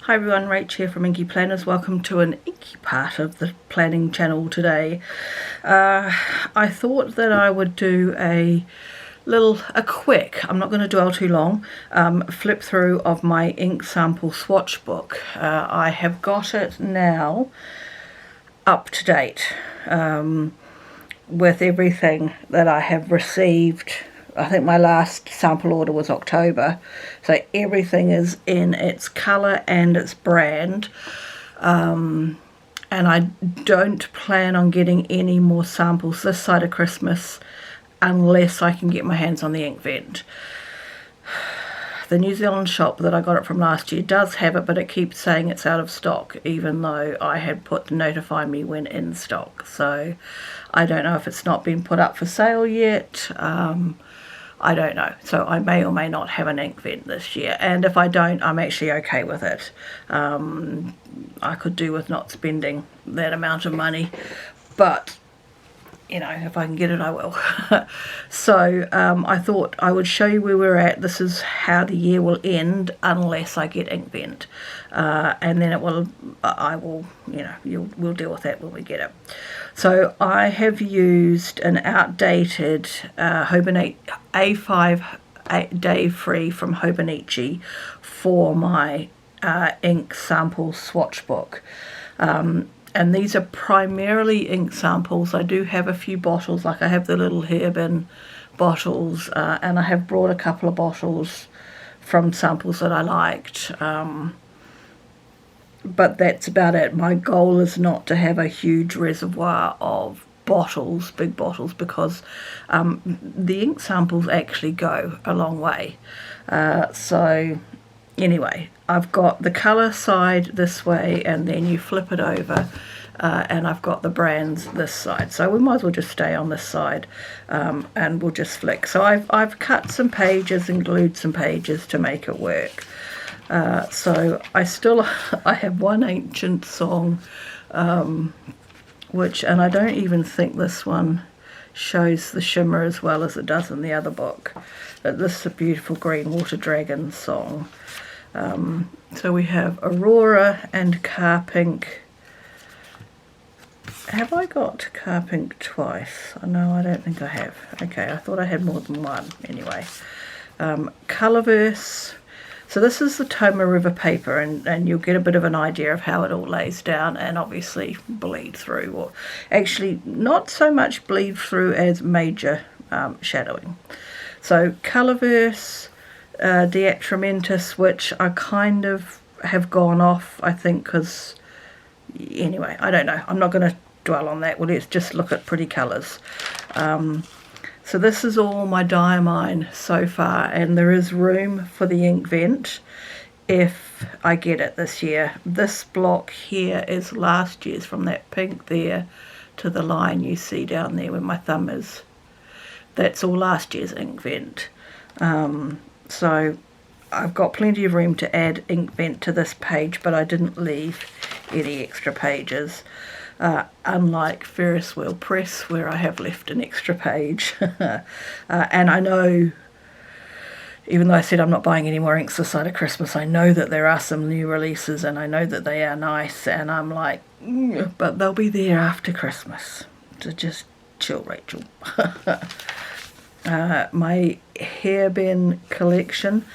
Hi everyone, Rach here from Inky Planners. Welcome to an inky part of the planning channel today. I thought that I would do a quick, I'm not going to dwell too long, flip through of my ink sample swatch book. I have got it now up to date with everything that I have received. I think my last sample order was October, so everything is in its colour and its brand, and I don't plan on getting any more samples this side of Christmas unless I can get my hands on the ink vent. The New Zealand shop that I got it from last year does have it, but it keeps saying it's out of stock, even though I had put to notify me when in stock. So I don't know if it's not been put up for sale yet. I don't know, so I may or may not have an ink vent this year, and if I don't, I'm actually okay with it. I could do with not spending that amount of money, but you know, if I can get it, I will. So I thought I would show you where we're at. This is how the year will end unless I get ink vent, and then I will, you know, we'll deal with that when we get it. So I have used an outdated Hobonichi A5 day free from Hobonichi for my ink sample swatch book. And these are primarily ink samples. I do have a few bottles, like I have the little hairbin bottles, and I have brought a couple of bottles from samples that I liked. But that's about it. My goal is not to have a huge reservoir of bottles, big bottles, because the ink samples actually go a long way. So anyway, I've got the colour side this way, and then you flip it over, and I've got the brands this side. So we might as well just stay on this side, and we'll just flick. So I've cut some pages and glued some pages to make it work. So I have one ancient song, and I don't even think this one shows the shimmer as well as it does in the other book. But this is a beautiful Green Water Dragon song. So we have Aurora and Carpink. Have I got Carpink twice? No, I don't think I have. Okay, I thought I had more than one. Anyway, Colourverse. So this is the Toma River paper, and you'll get a bit of an idea of how it all lays down, and obviously bleed through, or actually not so much bleed through as major shadowing. So Colourverse, Diatramentis, which I kind of have gone off, I think, because anyway, I don't know, I'm not going to dwell on that. Well, let's just look at pretty colours. So this is all my diamine so far, and there is room for the ink vent if I get it this year. This block here is last year's, from that pink there to the line you see down there where my thumb is. That's all last year's ink vent. So I've got plenty of room to add ink vent to this page, but I didn't leave any extra pages. Unlike Ferris Wheel Press, where I have left an extra page. And I know, even though I said I'm not buying any more inks this side of Christmas, I know that there are some new releases, and I know that they are nice, and I'm like, but they'll be there after Christmas. So just chill, Rachel. My hairbin collection,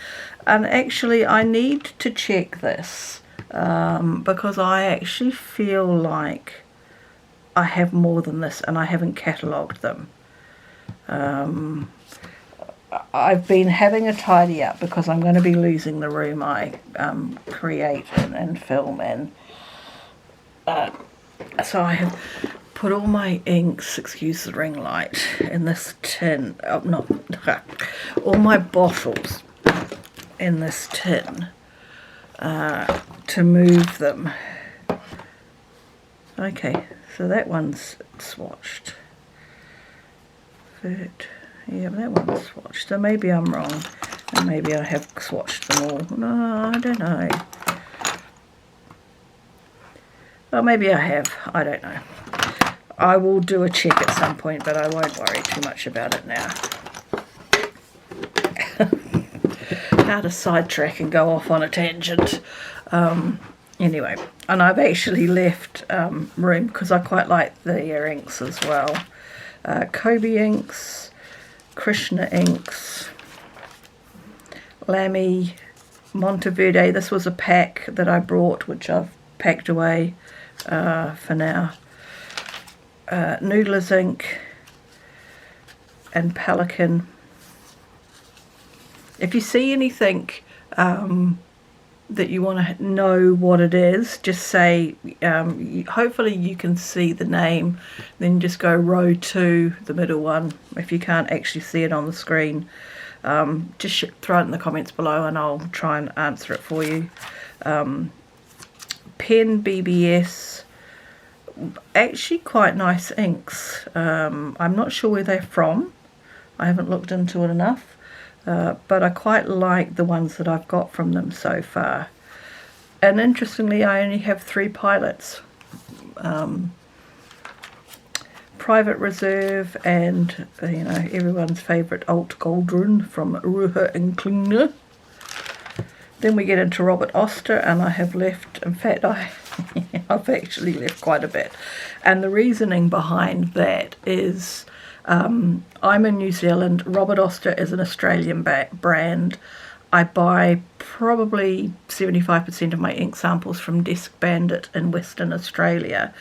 and actually I need to check this, because I actually feel like I have more than this, and I haven't catalogued them. I've been having a tidy up because I'm going to be losing the room I create and film in. So I have put all my inks, excuse the ring light, in this tin. All my bottles in this tin to move them. Okay, so that one's swatched. Yeah, that one's swatched. So maybe I'm wrong, and maybe I have swatched them all. No, I don't know. Well, maybe I have. I don't know. I will do a check at some point, but I won't worry too much about it now. How to sidetrack and go off on a tangent. Anyway, and I've actually left room because I quite like their inks as well. Kobe inks, Krishna inks, Lamy, Monteverde. This was a pack that I brought, which I've packed away for now. Noodler's ink and Pelican. If you see anything that you want to know what it is, just say, hopefully you can see the name, then just go row 2, the middle one. If you can't actually see it on the screen, just throw it in the comments below and I'll try and answer it for you. Pen BBS, actually quite nice inks. I'm not sure where they're from, I haven't looked into it enough. But I quite like the ones that I've got from them so far. And interestingly, I only have 3 pilots. Private Reserve and, you know, everyone's favourite Alt Goldrun from Ruha and Klingner. Then we get into Robert Oster, and I have left, in fact, I've actually left quite a bit. And the reasoning behind that is, I'm in New Zealand. Robert Oster is an Australian brand. I buy probably 75% of my ink samples from Desk Bandit in Western Australia,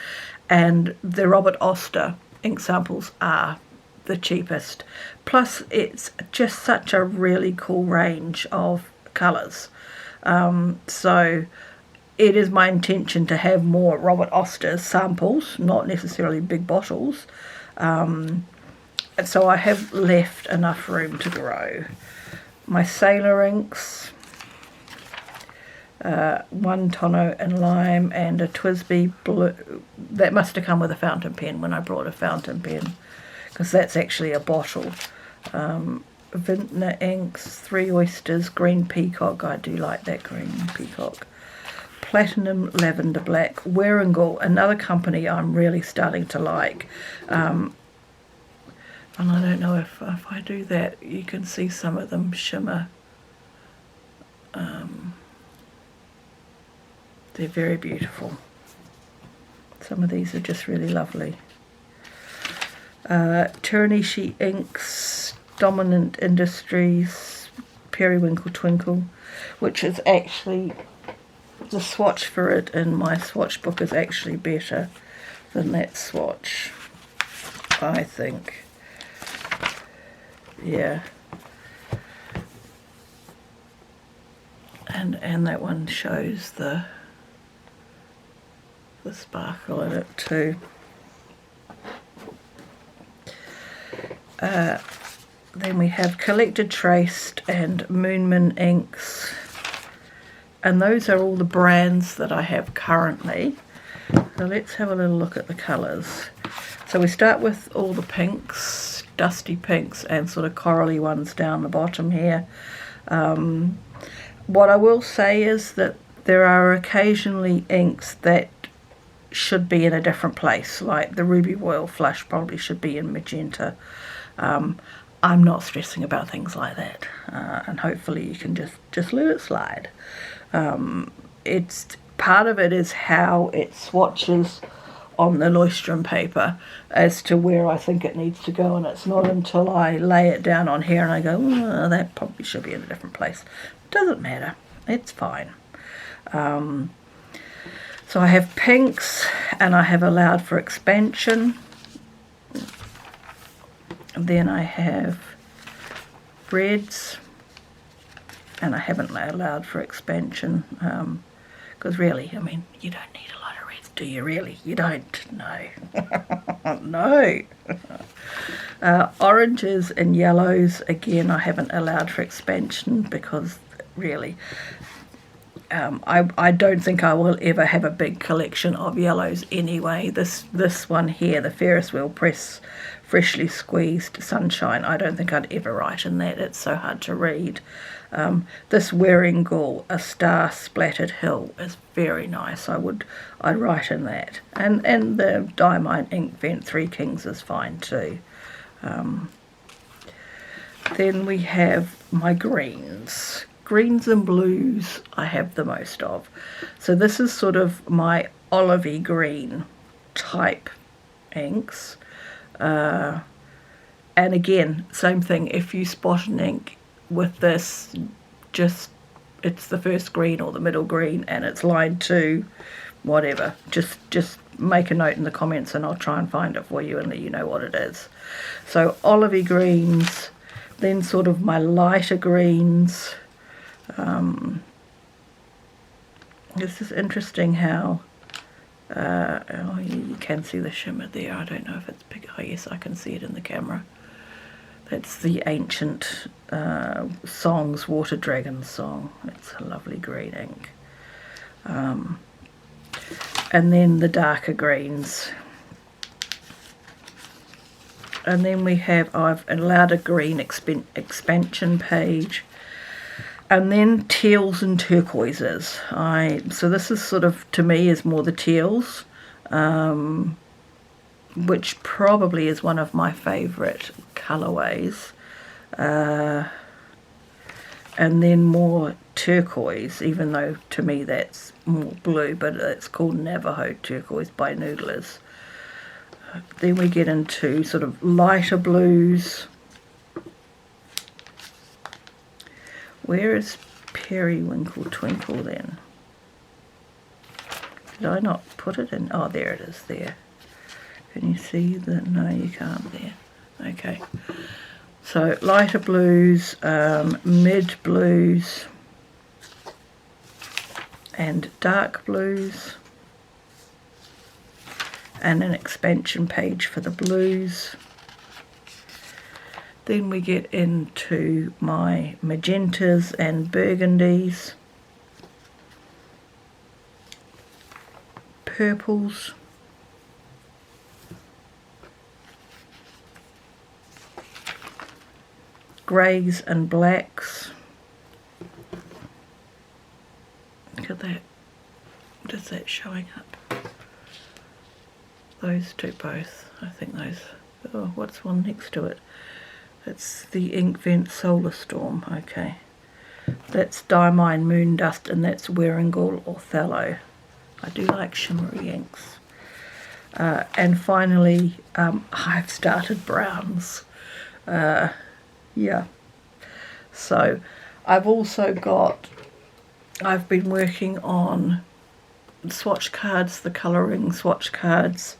and the Robert Oster ink samples are the cheapest. Plus, it's just such a really cool range of colours. So it is my intention to have more Robert Oster samples, not necessarily big bottles. So I have left enough room to grow. My Sailor inks, one Tono and Lime and a Twisby Blue. That must have come with a fountain pen when I brought a fountain pen, because that's actually a bottle. Vintner inks, 3 Oysters, Green Peacock. I do like that Green Peacock. Platinum Lavender Black. Warringal, another company I'm really starting to like. And I don't know if I do that, you can see some of them shimmer. They're very beautiful. Some of these are just really lovely. Turanishi Inks, Dominant Industries, Periwinkle Twinkle, which is actually, the swatch for it in my swatch book is actually better than that swatch, I think. Yeah, and that one shows the sparkle in it too. Then we have Collected Traced and Moonman inks, and those are all the brands that I have currently. So let's have a little look at the colours. So we start with all the pinks, dusty pinks and sort of corally ones down the bottom here. What I will say is that there are occasionally inks that should be in a different place, like the Ruby Royal Flush probably should be in magenta. I'm not stressing about things like that, and hopefully you can just let it slide. It's part of it is how it swatches on the Leuchtturm paper as to where I think it needs to go, and it's not until I lay it down on here and I go, oh, that probably should be in a different place. Doesn't matter, it's fine. So I have pinks, and I have allowed for expansion. And then I have reds, and I haven't allowed for expansion, because really, I mean, you don't need a lot of reds, do you really? You don't, no. No. Oranges and yellows, again, I haven't allowed for expansion because really, I don't think I will ever have a big collection of yellows anyway. This one here, the Ferris Wheel Press Freshly Squeezed Sunshine, I don't think I'd ever write in that. It's so hard to read. This Warringal, A Star Splattered Hill, is very nice. I'd write in that. And the Diamine Ink Vent Three Kings is fine too. Then we have my greens. greens and blues I have the most of. So this is sort of my olivey green type inks. And again, same thing, if you spot an ink with this, just it's the first green or the middle green and it's line 2, whatever, just make a note in the comments and I'll try and find it for you and let you know what it is. So olivey greens, then sort of my lighter greens. This is interesting how oh, you can see the shimmer there. I don't know if it's big. Oh yes, I can see it in the camera. That's the ancient songs, Water Dragon song. It's a lovely green ink. And then the darker greens. And then we have, I've allowed a green expansion page. And then teals and turquoises. So this is sort of, to me, is more the teals, which probably is one of my favourite colourways. And then more turquoise, even though to me that's more blue, but it's called Navajo Turquoise by Noodlers. Then we get into sort of lighter blues. Where is Periwinkle Twinkle then? Did I not put it in? Oh, there it is there. Can you see that? No, you can't there. Okay. So lighter blues, mid blues, and dark blues. And an expansion page for the blues. Then we get into my magentas and burgundies, purples, greys and blacks. Look at that. What is that showing up? Those two both. I think those. Oh, what's one next to it? It's the Inkvent Solar Storm. Okay. That's Diamine Moon Dust, and that's Wearingal Othello. I do like shimmery inks. And finally, I've started browns. Yeah. So I've also got, I've been working on swatch cards, the colouring swatch cards,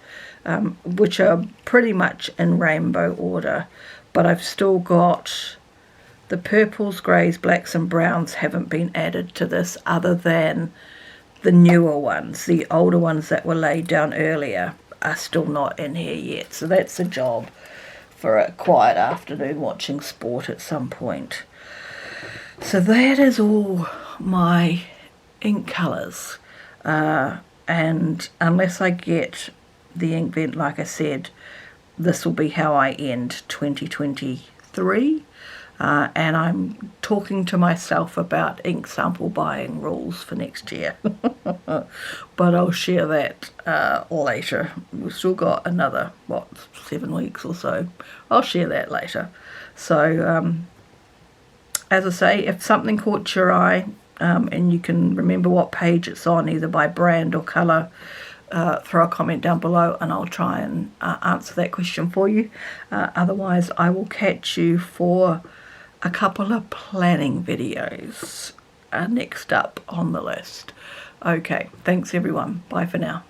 which are pretty much in rainbow order, but I've still got the purples, greys, blacks and browns haven't been added to this other than the newer ones. The older ones that were laid down earlier are still not in here yet, so that's a job for a quiet afternoon watching sport at some point. So that is all my ink colours. And unless I get the Inkvent, like I said, this will be how I end 2023. And I'm talking to myself about ink sample buying rules for next year. But I'll share that later. We've still got another, 7 weeks or so. I'll share that later. So, as I say, if something caught your eye, and you can remember what page it's on, either by brand or colour, throw a comment down below and I'll try and answer that question for you. Otherwise, I will catch you for a couple of planning videos next up on the list. Okay, thanks everyone. Bye for now.